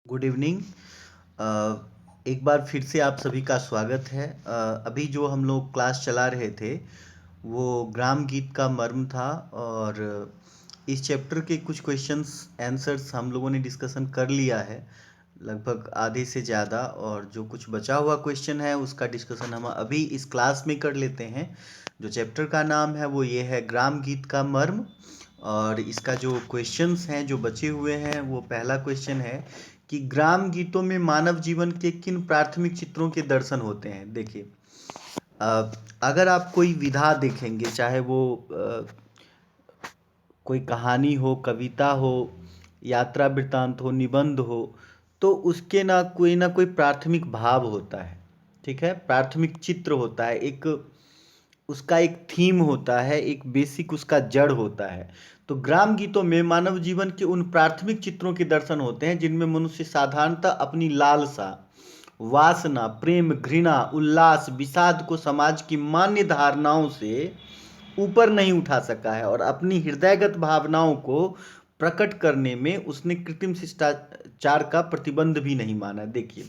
Good evening. एक बार फिर से आप सभी का स्वागत है। अभी जो हम लोग क्लास चला रहे थे वो ग्राम गीत का मर्म था और इस चैप्टर के कुछ क्वेश्चंस आंसर्स हम लोगों ने डिस्कशन कर लिया है, लगभग आधे से ज़्यादा। और जो कुछ बचा हुआ क्वेश्चन है उसका डिस्कशन हम अभी इस क्लास में कर लेते हैं। जो चैप्टर का नाम है वो ये है ग्राम गीत का मर्म। और इसका जो क्वेश्चंस हैं जो बचे हुए हैं, वो पहला क्वेश्चन है कि ग्राम गीतों में मानव जीवन के किन प्राथमिक चित्रों के दर्शन होते हैं। देखिए, अ, अगर आप कोई विधा देखेंगे, चाहे वो कोई कहानी हो, कविता हो, यात्रा वृत्तांत हो, निबंध हो, तो उसके ना कोई प्राथमिक भाव होता है। ठीक है, प्राथमिक चित्र होता है, एक उसका एक थीम होता है, एक बेसिक उसका जड़ होता है। तो ग्राम गीतों में मानव जीवन के उन प्राथमिक चित्रों के दर्शन होते हैं जिनमें मनुष्य साधारणतः अपनी लालसा, वासना, प्रेम, घृणा, उल्लास, विषाद को समाज की मान्य धारणाओं से ऊपर नहीं उठा सका है और अपनी हृदयगत भावनाओं को प्रकट करने में उसने कृत्रिम शिष्टाचार का प्रतिबंध भी नहीं माना। देखिए,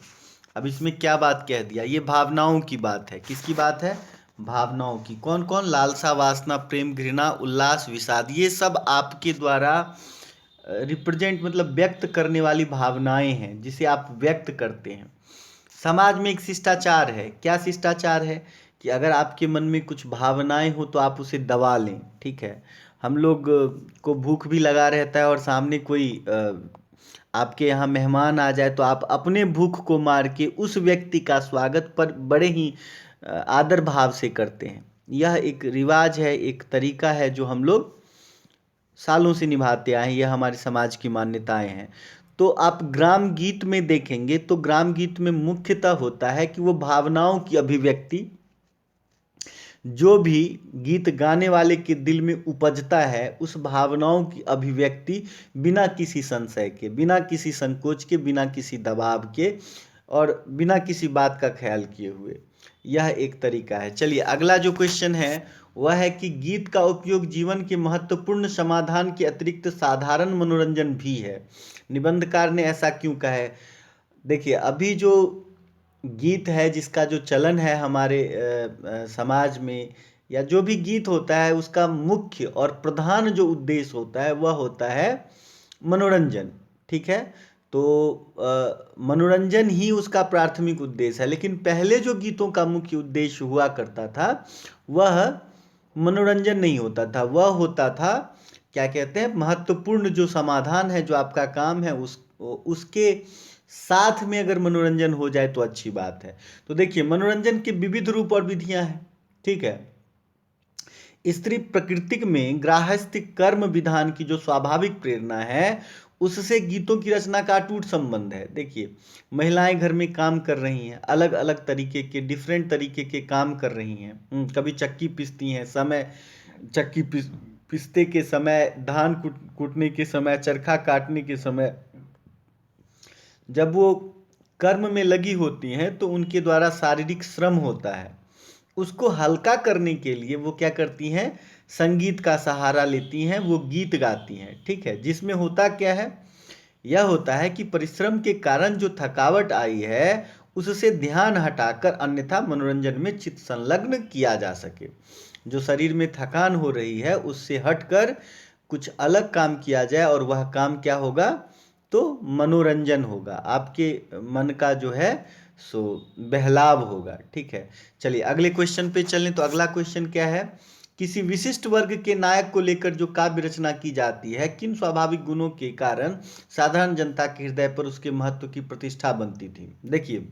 अब इसमें क्या बात कह दिया, ये भावनाओं की बात है। किसकी बात है? भावनाओं की। कौन कौन? लालसा, वासना, प्रेम, घृणा, उल्लास, विषाद, ये सब आपके द्वारा रिप्रेजेंट मतलब व्यक्त करने वाली भावनाएं हैं जिसे आप व्यक्त करते हैं। समाज में एक शिष्टाचार है। क्या शिष्टाचार है? कि अगर आपके मन में कुछ भावनाएं हो तो आप उसे दबा लें। ठीक है, हम लोग को भूख भी लगा रहता है और सामने कोई आपके यहाँ मेहमान आ जाए तो आप अपने भूख को मार के उस व्यक्ति का स्वागत पर बड़े ही आदर भाव से करते हैं। यह एक रिवाज है, एक तरीका है जो हम लोग सालों से निभाते आए हैं। यह हमारे समाज की मान्यताएं हैं। तो आप ग्राम गीत में देखेंगे तो ग्राम गीत में मुख्यतः होता है कि वो भावनाओं की अभिव्यक्ति, जो भी गीत गाने वाले के दिल में उपजता है उस भावनाओं की अभिव्यक्ति बिना किसी संशय के, बिना किसी संकोच के, बिना किसी दबाव के और बिना किसी बात का ख्याल किए हुए, यह एक तरीका है। चलिए, अगला जो क्वेश्चन है वह है कि गीत का उपयोग जीवन के महत्वपूर्ण समाधान के अतिरिक्त साधारण मनोरंजन भी है। निबंधकार ने ऐसा क्यों कहा है? देखिए, अभी जो गीत है जिसका जो चलन है हमारे समाज में, या जो भी गीत होता है उसका मुख्य और प्रधान जो उद्देश्य होता है वह होता है मनोरंजन। ठीक है, तो मनोरंजन ही उसका प्राथमिक उद्देश्य है। लेकिन पहले जो गीतों का मुख्य उद्देश्य हुआ करता था वह मनोरंजन नहीं होता था, वह होता था, क्या कहते हैं, महत्वपूर्ण जो समाधान है, जो आपका काम है उसके साथ में अगर मनोरंजन हो जाए तो अच्छी बात है। तो देखिए, मनोरंजन के विविध रूप और विधियां हैं। ठीक है, स्त्री प्रकृतिक में गृहस्थ कर्म विधान की जो स्वाभाविक प्रेरणा है उससे गीतों की रचना का अटूट संबंध है। देखिए, महिलाएं घर में काम कर रही हैं, अलग अलग तरीके के, डिफरेंट तरीके के काम कर रही हैं। कभी चक्की पीसती हैं, समय चक्की पीसते के समय, धान कूटने के समय, चरखा काटने के समय, जब वो कर्म में लगी होती हैं तो उनके द्वारा शारीरिक श्रम होता है। उसको हल्का करने के लिए वो क्या करती हैं? संगीत का सहारा लेती हैं, वो गीत गाती हैं। ठीक है, जिसमें होता क्या है? यह होता है कि परिश्रम के कारण जो थकावट आई है उससे ध्यान हटाकर अन्यथा मनोरंजन में चित्त संलग्न किया जा सके। जो शरीर में थकान हो रही है उससे हटकर कुछ अलग काम किया जाए और वह काम क्या होगा? तो मनोरंजन होगा, आपके मन का जो है सो बहलाव होगा। ठीक है, चलिए अगले क्वेश्चन पे चलें। तो अगला क्वेश्चन क्या है? किसी विशिष्ट वर्ग के नायक को लेकर जो काव्य रचना की जाती है, किन स्वाभाविक गुणों के कारण साधारण जनता के हृदय पर उसके महत्व की प्रतिष्ठा बनती थी? देखिए,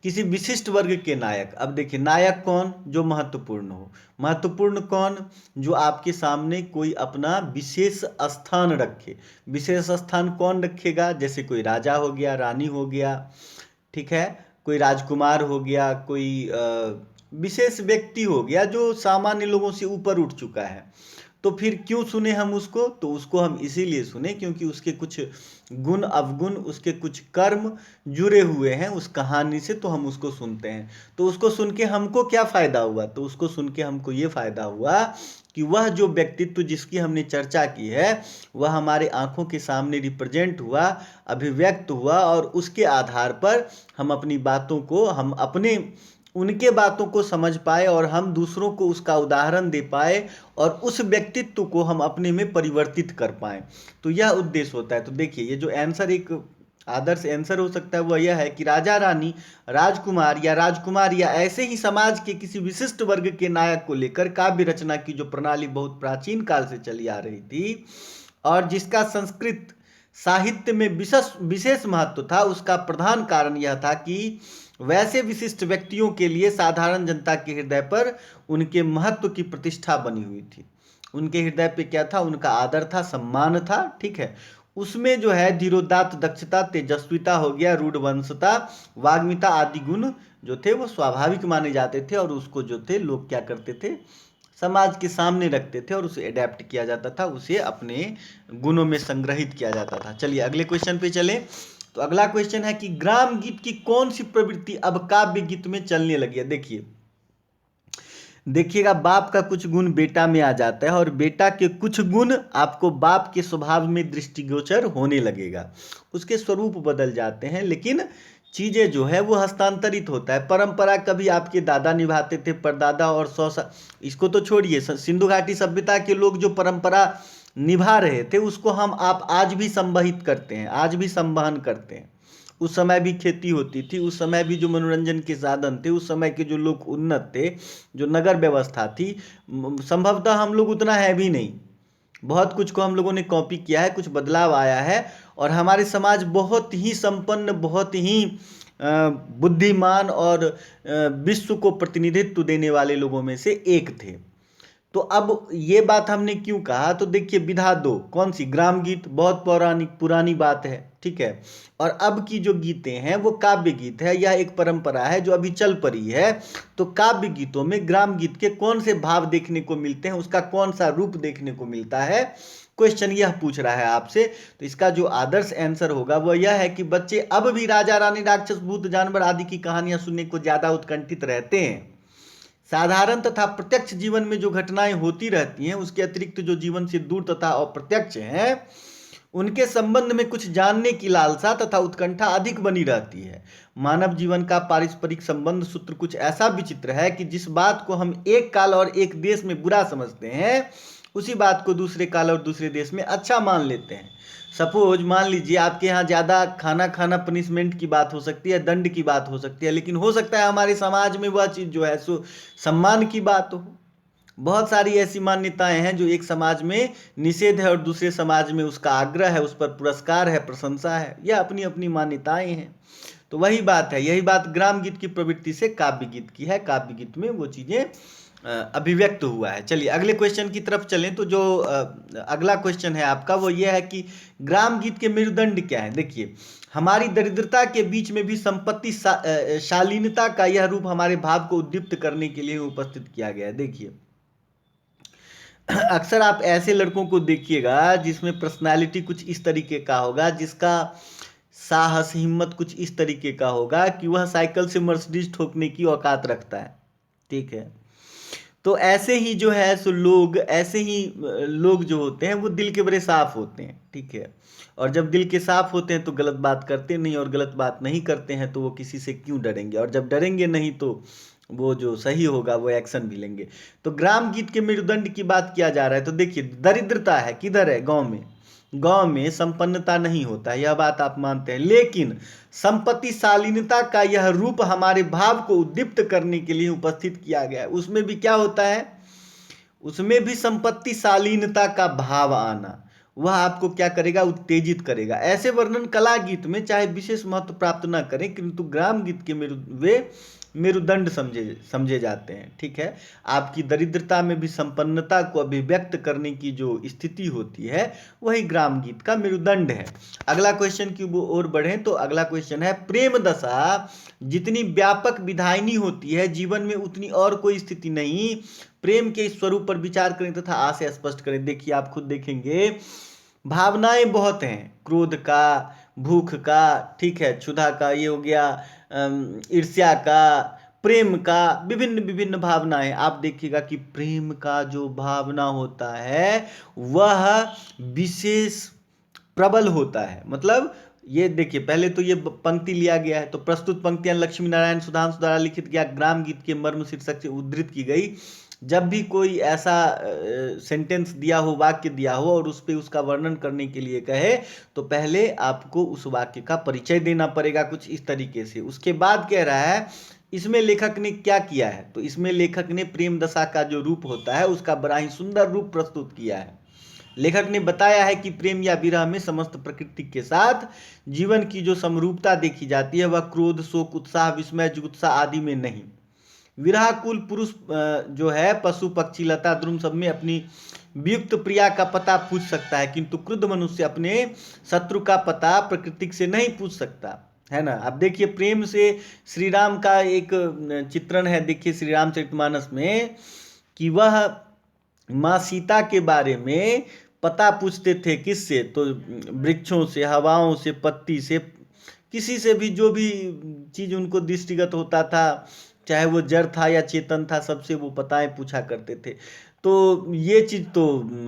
किसी विशिष्ट वर्ग के नायक, अब देखिए, नायक कौन? जो महत्वपूर्ण हो। महत्वपूर्ण कौन? जो आपके सामने कोई अपना विशेष स्थान रखे। विशेष स्थान कौन रखेगा? जैसे कोई राजा हो गया, रानी हो गया, ठीक है, कोई राजकुमार हो गया, कोई विशेष व्यक्ति हो गया जो सामान्य लोगों से ऊपर उठ चुका है। तो फिर क्यों सुने हम उसको? तो उसको हम इसीलिए सुने क्योंकि उसके कुछ गुण अवगुण, उसके कुछ कर्म जुड़े हुए हैं उस कहानी से, तो हम उसको सुनते हैं। तो उसको सुन के हमको क्या फ़ायदा हुआ? तो उसको सुन के हमको ये फ़ायदा हुआ कि वह जो व्यक्तित्व जिसकी हमने चर्चा की है वह हमारे आंखों के सामने रिप्रेजेंट हुआ, अभिव्यक्त हुआ, और उसके आधार पर हम अपनी बातों को, हम अपने उनके बातों को समझ पाए और हम दूसरों को उसका उदाहरण दे पाए और उस व्यक्तित्व को हम अपने में परिवर्तित कर पाएँ। तो यह उद्देश्य होता है। तो देखिए, ये जो आंसर एक आदर्श आंसर हो सकता है वह यह है कि राजा रानी, राजकुमार या ऐसे ही समाज के किसी विशिष्ट वर्ग के नायक को लेकर काव्य रचना की जो प्रणाली बहुत प्राचीन काल से चली आ रही थी और जिसका संस्कृत साहित्य में विशेष महत्व था, उसका प्रधान कारण यह था कि वैसे विशिष्ट व्यक्तियों के लिए साधारण जनता के हृदय पर उनके महत्व की प्रतिष्ठा बनी हुई थी। उनके हृदय पे क्या था? उनका आदर था, सम्मान था, ठीक है। उसमें जो है धीरोदात्त, दक्षता, तेजस्विता हो गया, रूढ़वंशता, वाग्मिता आदि गुण जो थे वो स्वाभाविक माने जाते थे और उसको जो थे लोग क्या करते थे? समाज के सामने रखते थे और उसे अडेप्ट किया जाता था, उसे अपने गुणों में संग्रहित किया जाता था। चलिए अगले क्वेश्चन पे चलें। तो अगला क्वेश्चन है कि ग्राम गीत की कौन सी प्रवृत्ति अब काव्य गीत में चलने लगी है? देखिएगा, बाप का कुछ गुण बेटा में आ जाता है और बेटा के कुछ गुण आपको बाप के स्वभाव में दृष्टिगोचर होने लगेगा, उसके स्वरूप बदल जाते हैं, लेकिन चीज़ें जो है वो हस्तांतरित होता है। परंपरा कभी आपके दादा निभाते थे, परदादा, और इसको तो छोड़िए, सिंधु घाटी सभ्यता के लोग जो परंपरा निभा रहे थे उसको आप आज भी संवहित करते हैं, आज भी संवहन करते हैं। उस समय भी खेती होती थी, उस समय भी जो मनोरंजन के साधन थे, उस समय के जो लोग उन्नत थे, जो नगर व्यवस्था थी, संभवतः हम लोग उतना है भी नहीं। बहुत कुछ को हम लोगों ने कॉपी किया है, कुछ बदलाव आया है और हमारे समाज बहुत ही संपन्न, बहुत ही बुद्धिमान और विश्व को प्रतिनिधित्व देने वाले लोगों में से एक थे। तो अब ये बात हमने क्यों कहा? तो देखिए, विधा दो कौन सी? ग्राम गीत, बहुत पौराणिक पुरानी बात है, ठीक है। और अब की जो गीतें हैं वो काव्य गीत है, यह एक परंपरा है जो अभी चल पड़ी है। तो काव्य गीतों में ग्राम गीत के कौन से भाव देखने को मिलते हैं, उसका कौन सा रूप देखने को मिलता है, क्वेश्चन यह पूछ रहा है आपसे। तो इसका जो आदर्श आंसर होगा वह यह है कि बच्चे अब भी राजा रानी, राक्षस, भूत, जानवर आदि की कहानियां सुनने को ज्यादा उत्कंठित रहते हैं। साधारण तथा प्रत्यक्ष जीवन में जो घटनाएं होती रहती हैं उसके अतिरिक्त जो जीवन से दूर तथा अप्रत्यक्ष हैं उनके संबंध में कुछ जानने की लालसा तथा उत्कंठा अधिक बनी रहती है। मानव जीवन का पारस्परिक संबंध सूत्र कुछ ऐसा विचित्र है कि जिस बात को हम एक काल और एक देश में बुरा समझते हैं उसी बात को दूसरे काल और दूसरे देश में अच्छा मान लेते हैं। सपोज मान लीजिए आपके यहाँ ज़्यादा खाना खाना पनिशमेंट की बात हो सकती है, दंड की बात हो सकती है, लेकिन हो सकता है हमारे समाज में वह चीज़ जो है सो सम्मान की बात हो। बहुत सारी ऐसी मान्यताएं हैं जो एक समाज में निषेध है और दूसरे समाज में उसका आग्रह है, उस पर पुरस्कार है, प्रशंसा है। यह अपनी अपनी मान्यताएं हैं। तो वही बात है, यही बात ग्राम गीत की प्रवृत्ति से काव्य गीत की है। काव्य गीत में वो चीज़ें अभिव्यक्त हुआ है। चलिए अगले क्वेश्चन की तरफ चलें। तो जो अगला क्वेश्चन है आपका वो ये है कि ग्राम गीत के मेरुदंड क्या है? देखिए, हमारी दरिद्रता के बीच में भी संपत्ति शालीनता का यह रूप हमारे भाव को उद्दीप्त करने के लिए उपस्थित किया गया है। देखिए, अक्सर आप ऐसे लड़कों को देखिएगा जिसमें पर्सनालिटी कुछ इस तरीके का होगा, जिसका साहस, हिम्मत कुछ इस तरीके का होगा कि वह साइकिल से मर्सिडीज ठोकने की औकात रखता है, ठीक है। तो ऐसे ही जो है सो लोग, ऐसे ही लोग जो होते हैं वो दिल के बड़े साफ होते हैं, ठीक है। और जब दिल के साफ होते हैं तो गलत बात करते नहीं, और गलत बात नहीं करते हैं तो वो किसी से क्यों डरेंगे, और जब डरेंगे नहीं तो वो जो सही होगा वो एक्शन भी लेंगे। तो ग्राम गीत के मेरुदंड की बात किया जा रहा है। तो देखिए, दरिद्रता है किधर है? गांव में संपन्नता नहीं होता है, यह बात आप मानते हैं, लेकिन संपत्तिशालीनता का यह रूप हमारे भाव को उद्दीप्त करने के लिए उपस्थित किया गया है। उसमें भी क्या होता है? उसमें भी संपत्तिशालीनता का भाव आना, वह आपको क्या करेगा? उत्तेजित करेगा। ऐसे वर्णन कला गीत में चाहे विशेष महत्व प्राप्त न करें, किंतु ग्राम गीत के वे मेरुदंड समझे जाते हैं, ठीक है। आपकी दरिद्रता में भी संपन्नता को अभिव्यक्त करने की जो स्थिति होती है वही ग्राम गीत का मेरुदंड है। अगला क्वेश्चन की ओर बढ़ें तो अगला क्वेश्चन है, प्रेम दशा जितनी व्यापक विधायनी होती है जीवन में उतनी और कोई स्थिति नहीं प्रेम के इस स्वरूप पर विचार करें तथा आशय स्पष्ट करें। देखिए आप खुद देखेंगे, भावनाएं बहुत हैं, क्रोध का, भूख का, ठीक है, क्षुधा का, ये हो गया ईर्ष्या का, प्रेम का, विभिन्न विभिन्न भावनाएं। आप देखिएगा कि प्रेम का जो भावना होता है वह विशेष प्रबल होता है। मतलब ये देखिए, पहले तो ये पंक्ति लिया गया है, तो प्रस्तुत पंक्तियां लक्ष्मी नारायण सुधांशु द्वारा लिखित गया ग्राम गीत के मर्म शीर्षक से उद्धृत की गई। जब भी कोई ऐसा सेंटेंस दिया हो, वाक्य दिया हो और उस पे उसका वर्णन करने के लिए कहे, तो पहले आपको उस वाक्य का परिचय देना पड़ेगा कुछ इस तरीके से। उसके बाद कह रहा है इसमें लेखक ने क्या किया है, तो इसमें लेखक ने प्रेम दशा का जो रूप होता है उसका बड़ा ही सुंदर रूप प्रस्तुत किया है। लेखक ने बताया है कि प्रेम या विरह में समस्त प्रकृति के साथ जीवन की जो समरूपता देखी जाती है वह क्रोध, शोक, उत्साह, विस्मय, जुगुप्सा आदि में नहीं। विरहाकुल पुरुष जो है पशु, पक्षी, लता, द्रुम सब में अपनी वियुक्त प्रिया का पता पूछ सकता है, किंतु क्रुद्ध मनुष्य अपने शत्रु का पता प्रकृति से नहीं पूछ सकता, है ना। अब देखिए प्रेम से श्री राम का एक चित्रण है, देखिए श्री रामचरितमानस में, कि वह माँ सीता के बारे में पता पूछते थे, किससे, तो वृक्षों से, हवाओं से, पत्ती से, किसी से भी जो भी चीज़ उनको दृष्टिगत होता था, चाहे वो जड़ था या चेतन था, सबसे वो पताएं पूछा करते थे। तो ये चीज़ तो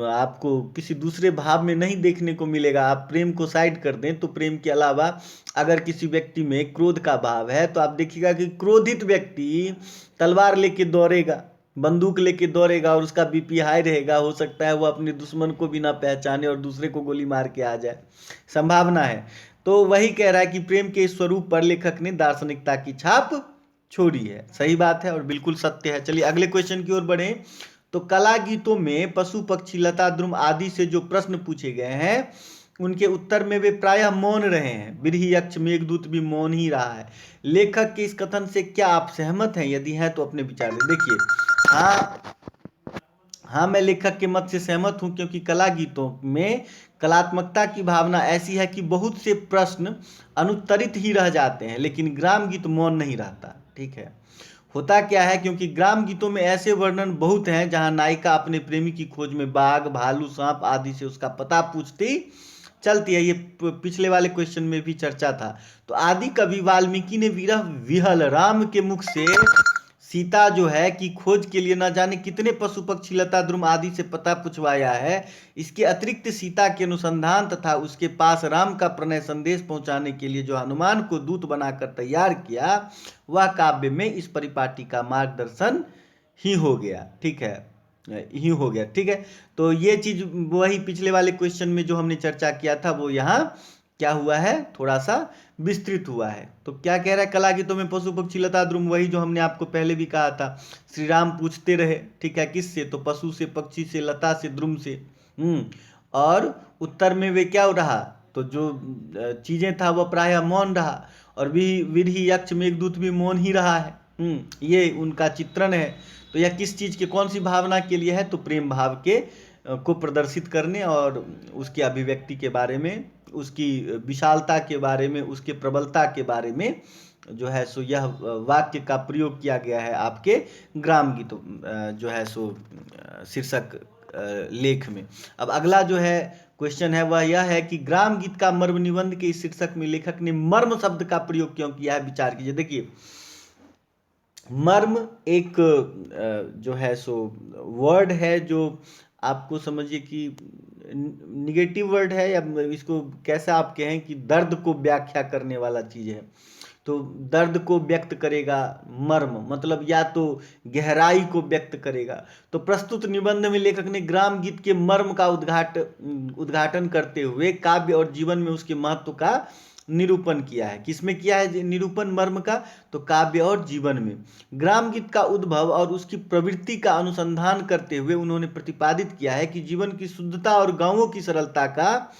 आपको किसी दूसरे भाव में नहीं देखने को मिलेगा। आप प्रेम को साइड कर दें तो प्रेम के अलावा अगर किसी व्यक्ति में क्रोध का भाव है तो आप देखिएगा कि क्रोधित व्यक्ति तलवार लेके दौड़ेगा, बंदूक लेके दौड़ेगा और उसका बीपी हाई रहेगा। हो सकता है वो अपने दुश्मन को भी ना पहचाने और दूसरे को गोली मार के आ जाए, संभावना है। तो वही कह रहा है कि प्रेम के स्वरूप पर लेखक ने दार्शनिकता की छाप छोड़ी है। सही बात है और बिल्कुल सत्य है। चलिए अगले क्वेश्चन की ओर बढ़े। तो कला गीतों में पशु, पक्षी, लता, द्रुम आदि से जो प्रश्न पूछे गए हैं उनके उत्तर में वे प्रायः मौन रहे हैं। बिरही, यक्ष, मेघदूत भी मौन ही रहा है। लेखक के इस कथन से क्या आप सहमत हैं? यदि हैं तो अपने विचार दें। देखिए, हाँ मैं लेखक के मत से सहमत हूँ, क्योंकि कला गीतों में कलात्मकता की भावना ऐसी है कि बहुत से प्रश्न अनुत्तरित ही रह जाते हैं, लेकिन ग्राम गीत मौन नहीं रहता। ठीक है, होता क्या है, क्योंकि ग्राम गीतों में ऐसे वर्णन बहुत हैं जहां नायिका अपने प्रेमी की खोज में बाघ, भालू, सांप आदि से उसका पता पूछती चलती है। ये पिछले वाले क्वेश्चन में भी चर्चा था। तो आदि कवि वाल्मीकि ने विरह विहल राम के मुख से सीता जो है कि खोज के लिए न जाने कितने पशु, पक्षी, लता, द्रुम आदि से पता पूछवाया है। इसके अतिरिक्त सीता के अनुसंधान तथा उसके पास राम का प्रणय संदेश पहुंचाने के लिए जो हनुमान को दूत बनाकर तैयार किया, वह काव्य में इस परिपाटी का मार्गदर्शन ही हो गया। ठीक है, ही हो गया। ठीक है, तो ये चीज वही पिछले वाले क्वेश्चन में जो हमने चर्चा किया था वो यहाँ क्या हुआ है, थोड़ा सा विस्तृत हुआ है। तो क्या कह रहा है, कला गीतों में पशु, पक्षी, लता, द्रुम, वही जो हमने आपको पहले भी कहा था। श्री राम पूछते रहे, ठीक है, किससे, तो पशु से, पक्षी से, लता से, द्रुम से। और उत्तर में वे क्या रहा, तो जो चीजें था वह प्रायः मौन रहा। और भी विरही, यक्ष, मेघदूत भी मौन ही रहा है। ये उनका चित्रण है। तो यह किस चीज के, कौन सी भावना के लिए है, तो प्रेम भाव के को प्रदर्शित करने और उसकी अभिव्यक्ति के बारे में, उसकी विशालता के बारे में, उसके प्रबलता के बारे में जो है सो यह वाक्य का प्रयोग किया गया है आपके ग्राम गीतों जो है सो शीर्षक लेख में। अब अगला जो है क्वेश्चन है वह यह है कि ग्राम गीत का मर्म निबंध के इस शीर्षक में लेखक ने मर्म शब्द का प्रयोग क्यों किया है, विचार कीजिए। देखिए, मर्म एक जो है सो वर्ड है जो आपको समझिए कि निगेटिव वर्ड है, या इसको कैसा आप कहें कि दर्द को व्याख्या करने वाला चीज है। तो दर्द को व्यक्त करेगा मर्म, मतलब या तो गहराई को व्यक्त करेगा। तो प्रस्तुत निबंध में लेखक ने ग्राम गीत के मर्म का उद्घाटन करते हुए काव्य और जीवन में उसके महत्व का निरूपण किया है। किसमें किया है निरूपण मर्म का, तो काव्य और जीवन में। ग्राम गीत का उद्भव और उसकी प्रवृत्ति का अनुसंधान करते हुए उन्होंने प्रतिपादित किया है कि जीवन की शुद्धता और गांवों की सरलता का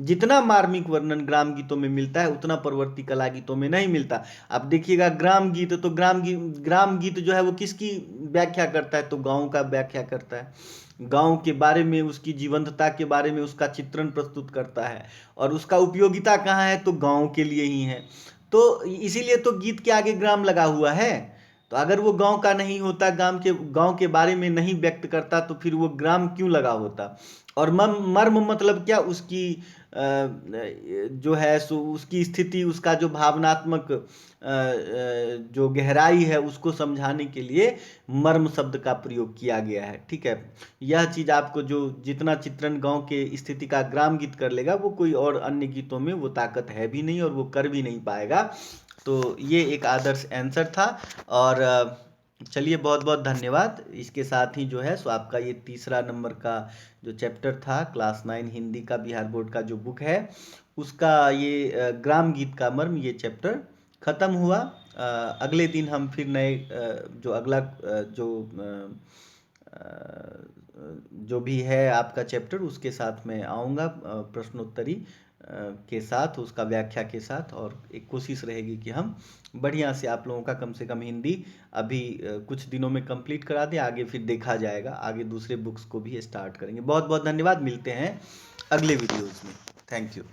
जितना मार्मिक वर्णन ग्राम गीतों में मिलता है उतना परवर्ती कला गीतों में नहीं मिलता। आप देखिएगा ग्राम गीत, तो ग्राम गीत जो है वो किसकी व्याख्या करता है, तो गांव का व्याख्या करता है। गांव के बारे में, उसकी जीवंतता के बारे में उसका चित्रण प्रस्तुत करता है। और उसका उपयोगिता कहाँ है, तो गांव के लिए ही है। तो इसीलिए तो गीत के आगे ग्राम लगा हुआ है। तो अगर वो गांव का नहीं होता, गांव के बारे में नहीं व्यक्त करता, तो फिर वो ग्राम क्यों लगा होता। और मर्म मतलब क्या, उसकी जो है सो उसकी स्थिति, उसका जो भावनात्मक जो गहराई है, उसको समझाने के लिए मर्म शब्द का प्रयोग किया गया है। ठीक है, यह चीज़ आपको जो जितना चित्रण गांव के स्थिति का ग्राम गीत कर लेगा, वो कोई और अन्य गीतों में वो ताकत है भी नहीं और वो कर भी नहीं पाएगा। तो ये एक आदर्श आंसर था। और चलिए, बहुत बहुत धन्यवाद। इसके साथ ही जो है सो आपका ये तीसरा नंबर का जो चैप्टर था क्लास 9 हिंदी का बिहार बोर्ड का जो बुक है, उसका ये ग्राम गीत का मर्म, ये चैप्टर ख़त्म हुआ। अगले दिन हम फिर नए जो अगला जो भी है आपका चैप्टर, उसके साथ मैं आऊँगा प्रश्नोत्तरी के साथ, उसका व्याख्या के साथ। और एक कोशिश रहेगी कि हम बढ़िया से आप लोगों का कम से कम हिंदी अभी कुछ दिनों में कंप्लीट करा दें। आगे फिर देखा जाएगा, आगे दूसरे बुक्स को भी स्टार्ट करेंगे। बहुत बहुत धन्यवाद, मिलते हैं अगले वीडियोज़ में। Thank you.